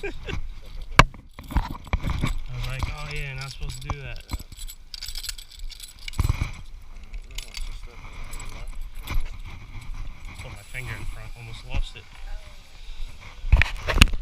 I was like, oh yeah, not supposed to do that. Put my finger in front, almost lost it.